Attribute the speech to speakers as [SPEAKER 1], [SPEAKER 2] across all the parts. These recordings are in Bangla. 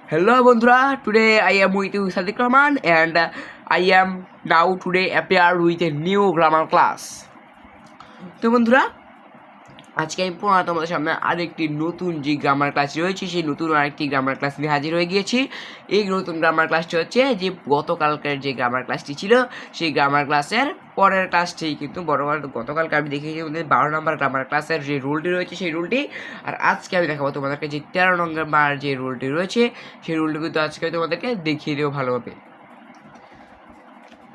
[SPEAKER 1] Hello Bondra, today I am with you Sadiq Rahman and I am now today appear with a new grammar class. তো বন্ধুরা আজকে আমি পুনরায় তোমাদের সামনে আরেকটি নতুন যে গ্রামার ক্লাস রয়েছে সেই নতুন আরেকটি গ্রামার ক্লাস নিয়ে হাজির হয়ে গিয়েছি। এই নতুন গ্রামার ক্লাসটি হচ্ছে যে গতকালকের যে গ্রামার ক্লাসটি ছিল সেই গ্রামার ক্লাসের পরের ক্লাসটি, কিন্তু গতকালকে আমি দেখিয়েছি আমাদের 12 নম্বর গ্রামার ক্লাসের যে রুলটি রয়েছে সেই রুলটি, আর আজকে আমি দেখাবো তোমাদেরকে যে 13 নম্বর যে রুলটি রয়েছে সেই রুলটি কিন্তু আজকে তোমাদেরকে দেখিয়ে দেবো ভালোভাবে।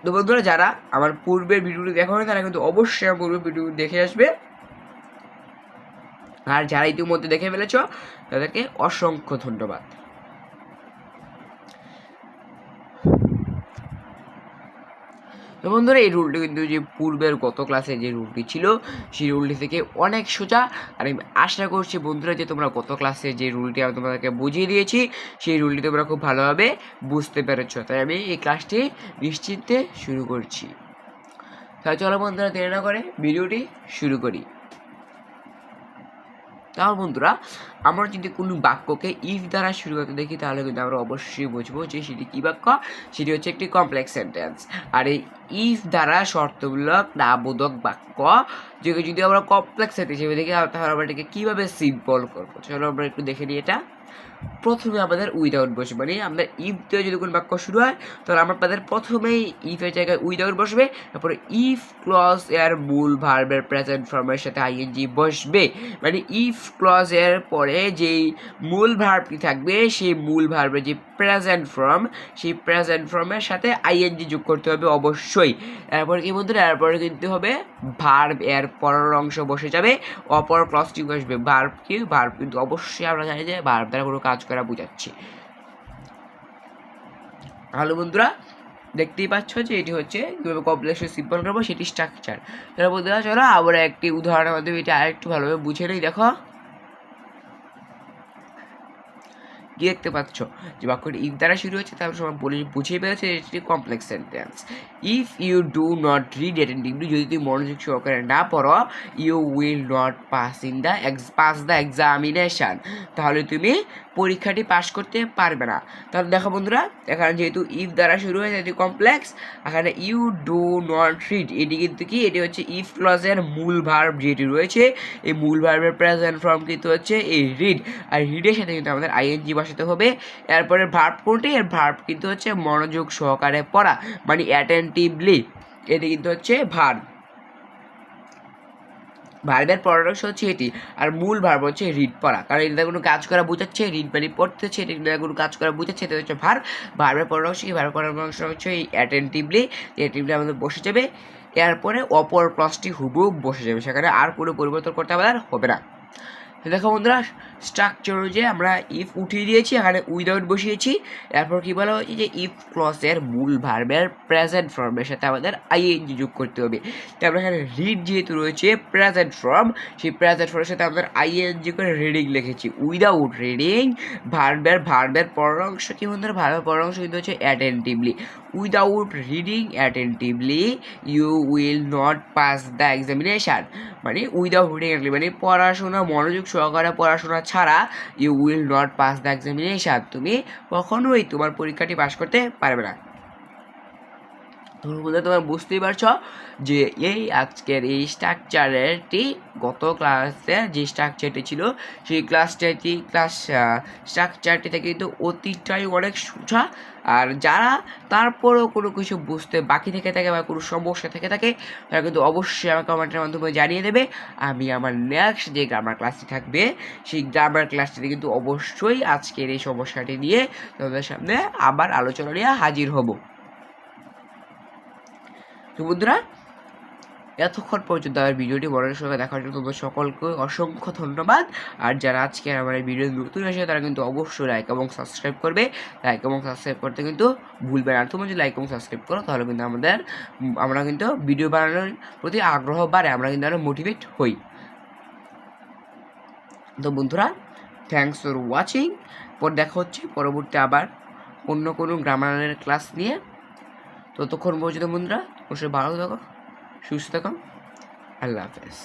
[SPEAKER 1] তো বন্ধুরা যারা আমার পূর্বের ভিডিওটি দেখো না তারা কিন্তু অবশ্যই আমার পূর্বের ভিডিওটি দেখে আসবে, আর যারা ইতিমধ্যে দেখে ফেলেছ তাদেরকে অসংখ্য ধন্যবাদ। তো বন্ধুরা এই রুলটি কিন্তু যে পূর্বের গত ক্লাসে যে রুলটি ছিল সেই রুলটি থেকে অনেক সোজা, আর আমি আশা করছি বন্ধুরা যে তোমরা গত ক্লাসে যে রুলটি আমি তোমাদেরকে বুঝিয়ে দিয়েছি সেই রুলটি তোমরা খুব ভালোভাবে বুঝতে পেরেছ। তাই আমি এই ক্লাসটি নিশ্চিন্তে শুরু করছি। তাহলে চলো বন্ধুরা দেরি না করে ভিডিওটি শুরু করি। তাহলে বন্ধুরা আমরা যদি কোনো বাক্যকে ইফ দ্বারা শুরু করতে দেখি তাহলে কিন্তু আমরা অবশ্যই বুঝবো যে সেটি কী বাক্য, সেটি হচ্ছে একটি কমপ্লেক্স সেন্টেন্স। আর এই ইফ দ্বারা শর্তমূলক না বোধক বাক্য যেগুলো যদি আমরা কমপ্লেক্স সেন্টেন্স হিসেবে দেখি তাহলে আমরা এটাকে কীভাবে সিম্পল করবো চলো আমরা একটু দেখে নিই। এটা প্রথমে আমাদের উইদাউট বসবে, মানে আমাদের ইফ দিয়ে যদি কোনো বাক্য শুরু হয় তাহলে আমাদের প্রথমেই ইফের জায়গায় উইদাউট বসবে, তারপরে ইফ ক্লজ এর মূল ভার্বের প্রেজেন্ট ফর্মের সাথে আইএনজি বসবে, মানে ইফ ক্লজ এর পরে যেই মূল ভার্বটি থাকবে সেই মূল ভার্বের যে প্রেজেন্ট ফর্ম সেই প্রেজেন্ট ফর্মের সাথে আইএনজি যোগ করতে হবে অবশ্যই। এরপরে কি বন্ধুরা এরপরে কিন্তু হবে ভার্ব এর পরের অংশ বসে যাবে, অপর ক্লজটি বসবে। ভার্ব কিন্তু অবশ্যই আমরা জানি যে ভার্ব দ্বারা কোনো কাজ করা বোঝাচ্ছে। হ্যালো বন্ধুরা দেখতেই পাচ্ছ যে এটি হচ্ছে কীভাবে কমপ্লেক্স সিম্পল করবো সেটি স্ট্রাকচার। তাহলে বন্ধুরা চলো আমরা একটি উদাহরণের মাধ্যমে এটা আরেকটু ভালোভাবে বুঝে নিই। দেখো কি দেখতে পাচ্ছ যে বাক্যটি ইফ দ্বারা শুরু হচ্ছে, তারপর সবাই বুঝিয়ে পেরেছে এটি complex sentence. If you do not read attentively, যদি তুমি মনোযোগ সহকারে না পড়ো, you will not pass the examination, তাহলে তুমি পরীক্ষাটি পাস করতে পারবে না। তাহলে দেখো বন্ধুরা এখানে যেহেতু ইফ দ্বারা শুরু হয়েছে এটি কমপ্লেক্স, এখানে ইউ ডু নট রিড এটি কিন্তু কি, এটি হচ্ছে ইফ ক্লজের মূল ভার্ব যেটি রয়েছে এই মূল ভার্বের প্রেজেন্ট ফর্ম কিন্তু হচ্ছে এই রিড, আর রিডের সাথে কিন্তু আমাদের আইএনজি বসাতে হবে। এরপরে ভার্ব কোনটি, এর ভার্ব কিন্তু হচ্ছে মনোযোগ সহকারে পড়া, মানে অ্যাটেন্টিভলি, এটি কিন্তু হচ্ছে ভার্ব। ভার্বের পরের অংশ হচ্ছে এটি, আর মূল ভার্ব হচ্ছে রিড পড়া, কারণ এটা কোনো কাজ করা বোঝাচ্ছে, রিড মানে পড়তেছে, এটা কোনো কাজ করা বোঝাচ্ছে, এটা হচ্ছে ভার্বের পরের অংশ। এই ভার্বের পরের অংশ হচ্ছে এই অ্যাটেন্টিভলি, অ্যাটেন্টিভলি আমাদের বসে যাবে। এরপরে অপর ক্লজটি হুবহু বসে যাবে, সেখানে আর কোনো পরিবর্তন করতে আমাদের হবে না। দেখো বন্ধুরা স্ট্রাকচার অনুযায়ী আমরা ইফ উঠিয়ে দিয়েছি, এখানে উইদাউট বসিয়েছি। এরপর কি বলা হয়েছে যে ইফ ক্লজের মূল ভার্বের প্রেজেন্ট ফর্মের সাথে আমাদের আইএনজি যোগ করতে হবে। তারপর এখানে রিড যেহেতু রয়েছে প্রেজেন্ট ফর্ম, সেই প্রেজেন্ট ফর্মের সাথে আমাদের আইএনজি করে রিডিং লিখেছি। উইদাউট রিডিং ভার্বের পরের অংশ কি বন্ধুরা, ভার্বের পরের অংশ কিন্তু হচ্ছে attentively. Without reading attentively you will not pass the examination, মানে উইদাউট রিডিং মানে পড়াশোনা মনোযোগ সহকারে পড়াশোনা ছাড়া you will not pass the examination, তুমি কখনোই তোমার পরীক্ষাটি পাস করতে পারবে না। তোমরা বুঝতেই পারছ যে এই আজকের এই স্ট্রাকচারটি গত ক্লাসে যে স্ট্রাকচারটি ছিল সেই স্ট্রাকচারটি থেকে কিন্তু অতিটাই অনেক সোজা। আর যারা তারপরেও কোনো কিছু বুঝতে বাকি থেকে থাকে বা কোনো সমস্যা থেকে থাকে তারা কিন্তু অবশ্যই আমার কমেন্টের মাধ্যমে জানিয়ে দেবে। আমি আমার নেক্সট যে গ্রামার ক্লাসটি থাকবে সেই গ্রামার ক্লাসটিতে কিন্তু অবশ্যই আজকের এই সমস্যাটি নিয়ে তোমাদের সামনে আবার আলোচনা নিয়ে হাজির হব। তো বন্ধুরা এতক্ষণ পর্যন্ত আমার ভিডিওটি মনোযোগের সঙ্গে দেখার জন্য তোমাদের সকলকে অসংখ্য ধন্যবাদ। আর যারা আজকে আমার এই ভিডিও নতুন আসে তারা কিন্তু অবশ্যই লাইক এবং সাবস্ক্রাইব করবে, লাইক এবং সাবস্ক্রাইব করতে কিন্তু ভুলবে না। তোমরা যদি লাইক এবং সাবস্ক্রাইব করো তাহলে কিন্তু আমরা কিন্তু ভিডিও বানানোর প্রতি আগ্রহ বাড়ে, আমরা কিন্তু আরও মোটিভেট হই। তো বন্ধুরা থ্যাংকস ফর ওয়াচিং, পর দেখা হচ্ছে পরবর্তী আবার অন্য কোনো গ্রামারের ক্লাস নিয়ে। ততক্ষণ পর্যন্ত বন্ধুরা অবশ্যই ভালো থাকো, সুস্থ থাকো, আল্লাহ হাফেজ।